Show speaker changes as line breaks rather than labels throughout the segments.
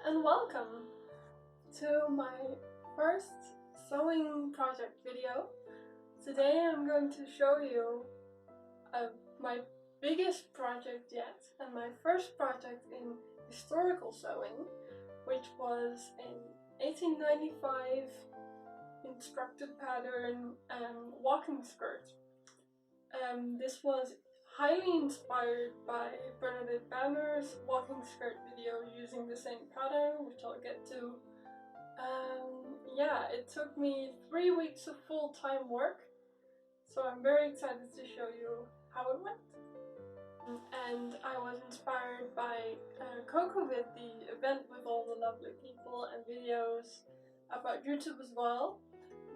and welcome to my first sewing project video. Today I'm going to show you my biggest project yet and my first project in historical sewing, which was an 1895 instructed pattern walking skirt. This was highly inspired by Bernadette Banner's walking skirt video using the same pattern, which I'll get to. Yeah, it took me 3 weeks of full-time work, so I'm very excited to show you how it went. And I was inspired by CocoVid, the event with all the lovely people and videos about YouTube as well,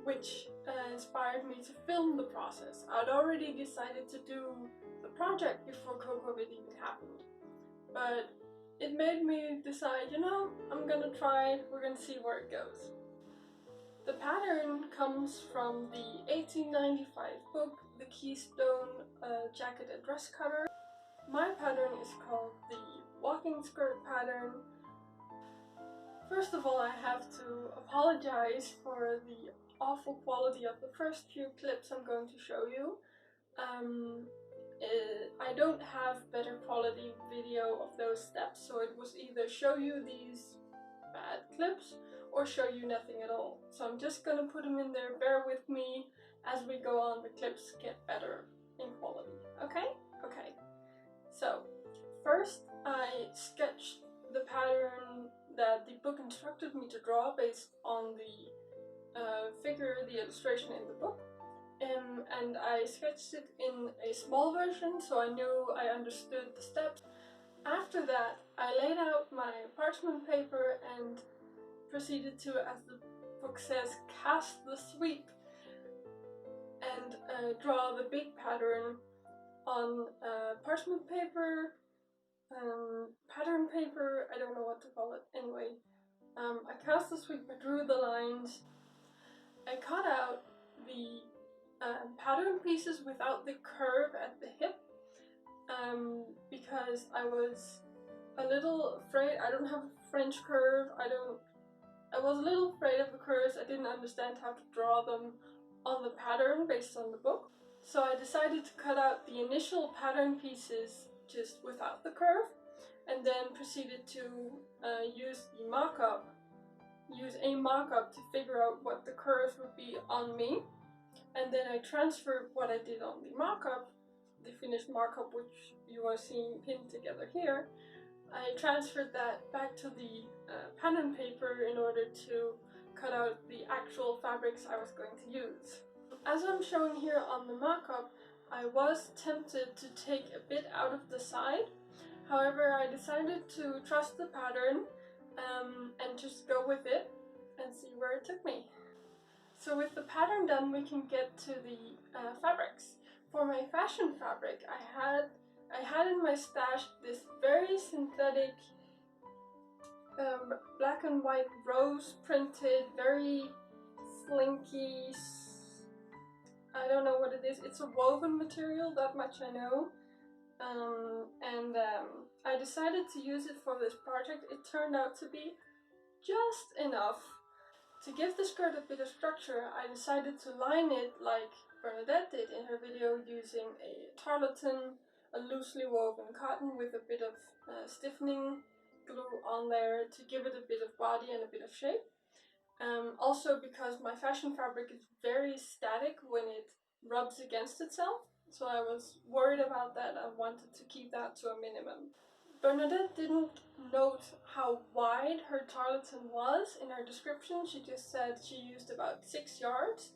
which inspired me to film the process. I'd already decided to do the project before CocoVid even happened, but it made me decide, I'm gonna try, we're gonna see where it goes. The pattern comes from the 1895 book, The Keystone Jacketed Dress Cutter. My pattern is called the walking skirt pattern. First of all, I have to apologize for the awful quality of the first few clips I'm going to show you. I don't have better quality video of those steps, so it was either show you these bad clips or show you nothing at all. So I'm just gonna put them in there, bear with me, as we go on the clips get better in quality, okay? Okay, so first I sketched the pattern that the book instructed me to draw based on the the illustration in the book. And I sketched it in a small version, so I knew I understood the steps. After that, I laid out my parchment paper and proceeded to, as the book says, cast the sweep and draw the big pattern on parchment paper, pattern paper, I don't know what to call it. Anyway, I cast the sweep, I drew the lines, I cut out the pattern pieces without the curve at the hip, because I was a little afraid. I don't have a French curve. I was a little afraid of the curves. I didn't understand how to draw them on the pattern based on the book. So I decided to cut out the initial pattern pieces just without the curve, and then proceeded to use a mock-up to figure out what the curves would be on me. And then I transferred what I did on the mock-up, the finished mock-up, which you are seeing pinned together here. I transferred that back to the pattern paper in order to cut out the actual fabrics I was going to use. As I'm showing here on the mock-up, I was tempted to take a bit out of the side. However, I decided to trust the pattern and just go with it and see where it took me. So with the pattern done, we can get to the fabrics. For my fashion fabric, I had in my stash this very synthetic black and white rose printed, very slinky, I don't know what it is. It's a woven material, that much I know. I decided to use it for this project. It turned out to be just enough. To give the skirt a bit of structure, I decided to line it like Bernadette did in her video, using a tarlatan, a loosely woven cotton with a bit of stiffening glue on there to give it a bit of body and a bit of shape. Also because my fashion fabric is very static when it rubs against itself, so I was worried about that. I wanted to keep that to a minimum. Bernadette didn't note how wide her tarlatan was in her description. She just said she used about 6 yards.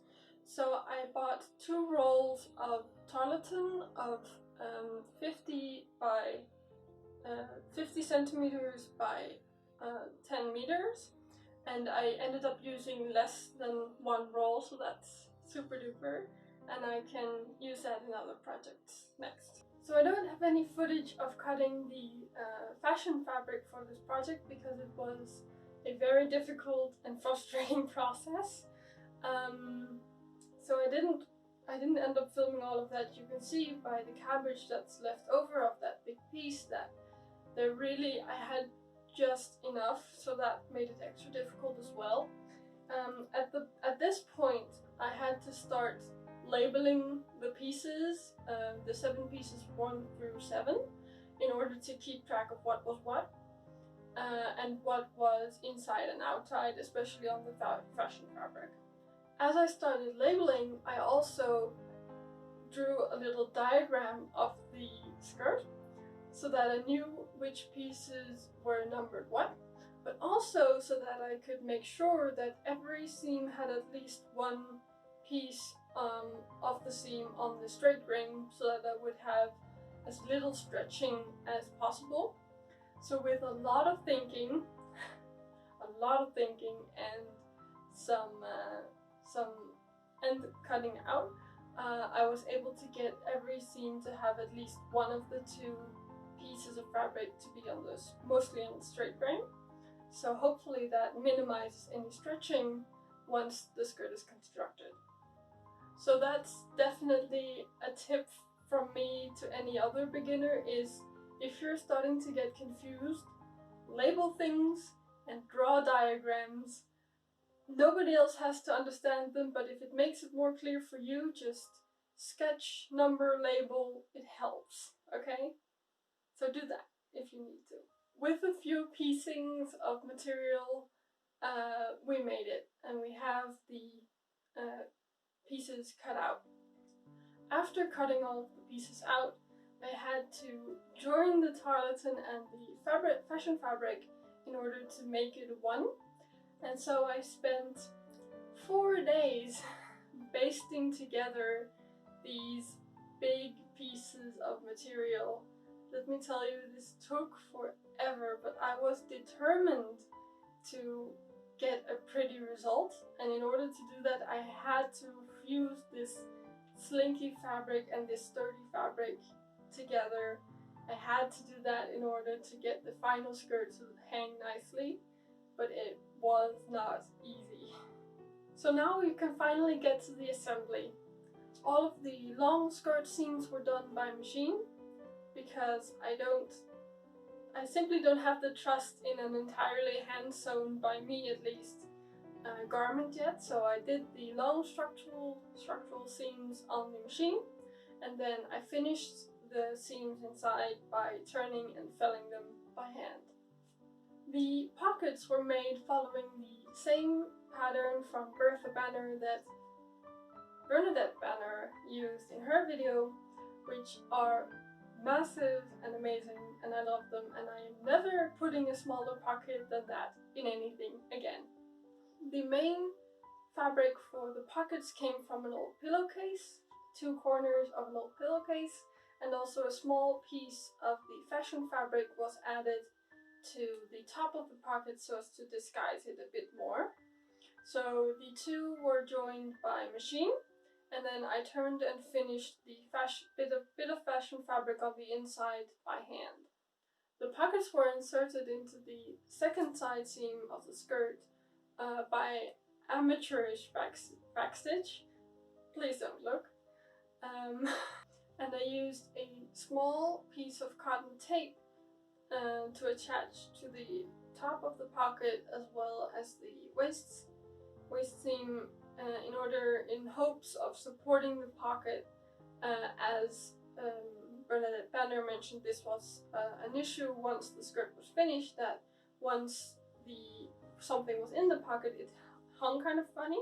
So I bought 2 rolls of tarlatan of 50 by 50 centimeters by 10 meters. And I ended up using less than 1 roll, so that's super duper. And I can use that in other projects next. So I don't have any footage of cutting the fashion fabric for this project because it was a very difficult and frustrating process. So I didn't end up filming all of that. You can see by the cabbage that's left over of that big piece that I had just enough, so that made it extra difficult as well. At this point, I had to start labeling the pieces, the 7 pieces 1 through 7, in order to keep track of what was what, and what was inside and outside, especially on the fashion fabric. As I started labeling, I also drew a little diagram of the skirt, so that I knew which pieces were numbered what, but also so that I could make sure that every seam had at least one piece of the seam on the straight ring, so that I would have as little stretching as possible. So with a lot of thinking and some end cutting out, I was able to get every seam to have at least one of the 2 pieces of fabric to be on this, mostly on the straight grain. So hopefully that minimizes any stretching once the skirt is constructed. So that's definitely a tip from me to any other beginner, is if you're starting to get confused, label things and draw diagrams. Nobody else has to understand them, but if it makes it more clear for you, just sketch, number, label, it helps, okay? So do that if you need to. With a few piecings of material, we made it, and we have the pieces cut out. After cutting all of the pieces out, I had to join the tarlatan and the fashion fabric in order to make it one. And so I spent 4 days basting together these big pieces of material. Let me tell you, this took forever, but I was determined to get a pretty result. And in order to do that, I had to fuse this slinky fabric and this sturdy fabric together. I had to do that in order to get the final skirt to hang nicely, but it was not easy. So now we can finally get to the assembly. All of the long skirt seams were done by machine, because I simply don't have the trust in an entirely hand-sewn, by me at least, garment yet. So I did the long structural seams on the machine, and then I finished the seams inside by turning and felling them by hand. The pockets were made following the same pattern from Bertha Banner that Bernadette Banner used in her video, which are massive and amazing, and I love them, and I am never putting a smaller pocket than that in anything again. The main fabric for the pockets came from an old pillowcase, 2 corners of an old pillowcase, and also a small piece of the fashion fabric was added to the top of the pocket so as to disguise it a bit more. So the 2 were joined by machine, and then I turned and finished the bit of fashion fabric on the inside by hand. The pockets were inserted into the second side seam of the skirt by amateurish backstitch. Please don't look. And I used a small piece of cotton tape to attach to the top of the pocket as well as the waist seam, in hopes of supporting the pocket, as Bernadette Banner mentioned, this was an issue once the skirt was finished, that once something was in the pocket, it hung kind of funny.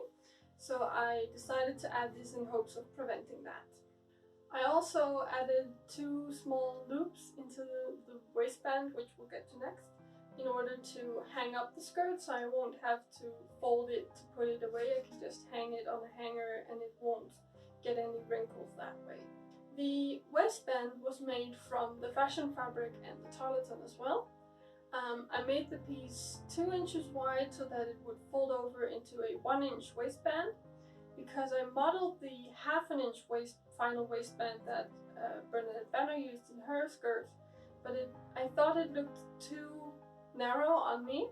So I decided to add this in hopes of preventing that. I also added 2 small loops into the waistband, which we'll get to next, in order to hang up the skirt, so I won't have to fold it to put it away. I can just hang it on a hanger and it won't get any wrinkles that way. The waistband was made from the fashion fabric and the tarlatan as well. I made the piece 2 inches wide so that it would fold over into a 1-inch waistband, because I modeled the 1/2 inch final waistband that Bernadette Banner used in her skirt, but I thought it looked too narrow on me,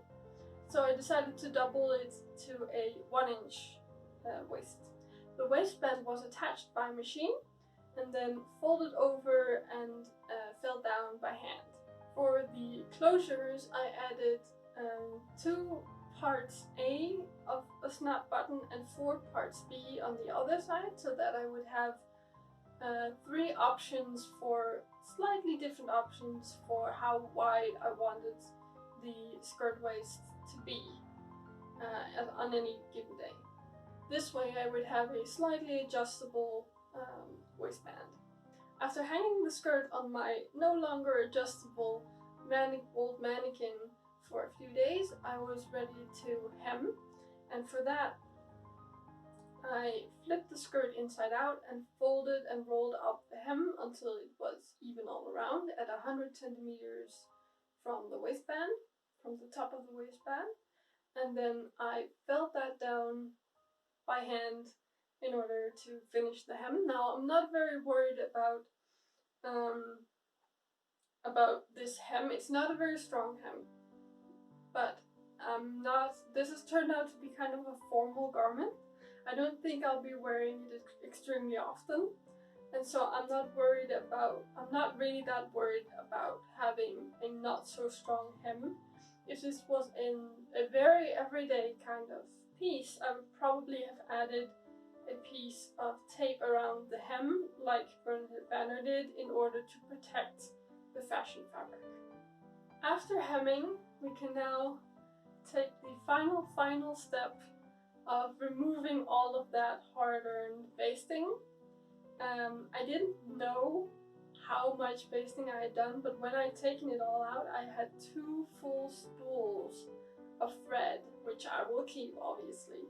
so I decided to double it to a 1-inch waist. The waistband was attached by machine and then folded over and fell down by hand. For the closures, I added 2 parts A of a snap button and 4 parts B on the other side, so that I would have 3 options for slightly different options for how wide I wanted the skirt waist to be on any given day. This way I would have a slightly adjustable waistband. After hanging the skirt on my no longer adjustable old mannequin for a few days, I was ready to hem, and for that I flipped the skirt inside out and folded and rolled up the hem until it was even all around at 100 centimeters from the waistband, from the top of the waistband, and then I felt that down by hand in order to finish the hem. Now I'm not very worried about this hem. It's not a very strong hem, but this has turned out to be kind of a formal garment. I don't think I'll be wearing it extremely often, and so I'm not really that worried about having a not so strong hem. If this was in a very everyday kind of piece, I would probably have added a piece of tape around the hem like Bernadette Banner did in order to protect the fashion fabric. After hemming, we can now take the final step of removing all of that hard-earned basting. I didn't know how much basting I had done, but when I'd taken it all out, I had 2 full spools of thread, which I will keep obviously,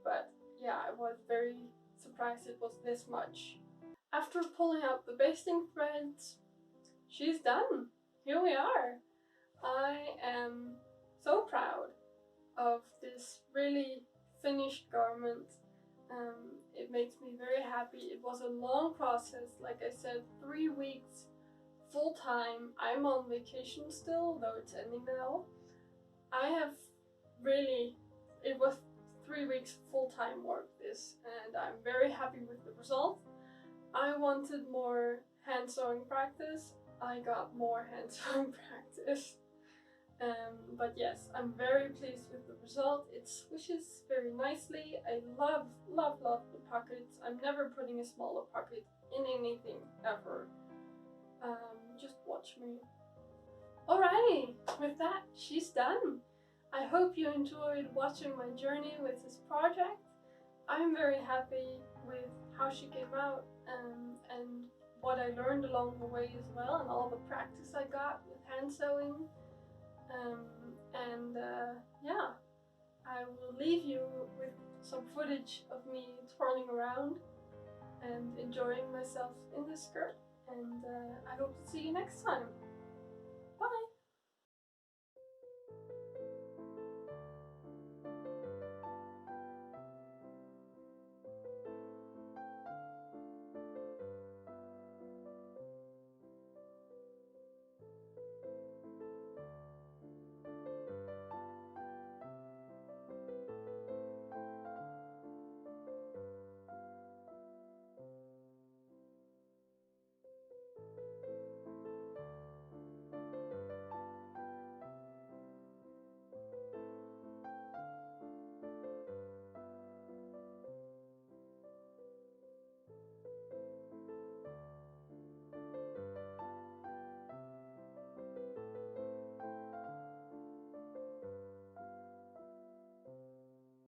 but yeah, I was very surprised it was this much. After pulling out the basting threads, she's done! Here we are! I am so proud of this really finished garment. It makes me very happy. It was a long process, like I said, 3 weeks full time. I'm on vacation still, though it's ending now. It was 3 weeks full-time work this, and I'm very happy with the result. I wanted more hand sewing practice. I got more hand sewing practice. But yes, I'm very pleased with the result. It swishes very nicely. I love the pockets. I'm never putting a smaller pocket in anything ever. Just watch me. Alrighty, with that, she's done. I hope you enjoyed watching my journey with this project. I'm very happy with how she came out and what I learned along the way as well, and all the practice I got with hand sewing. Yeah, I will leave you with some footage of me twirling around and enjoying myself in this skirt, and I hope to see you next time.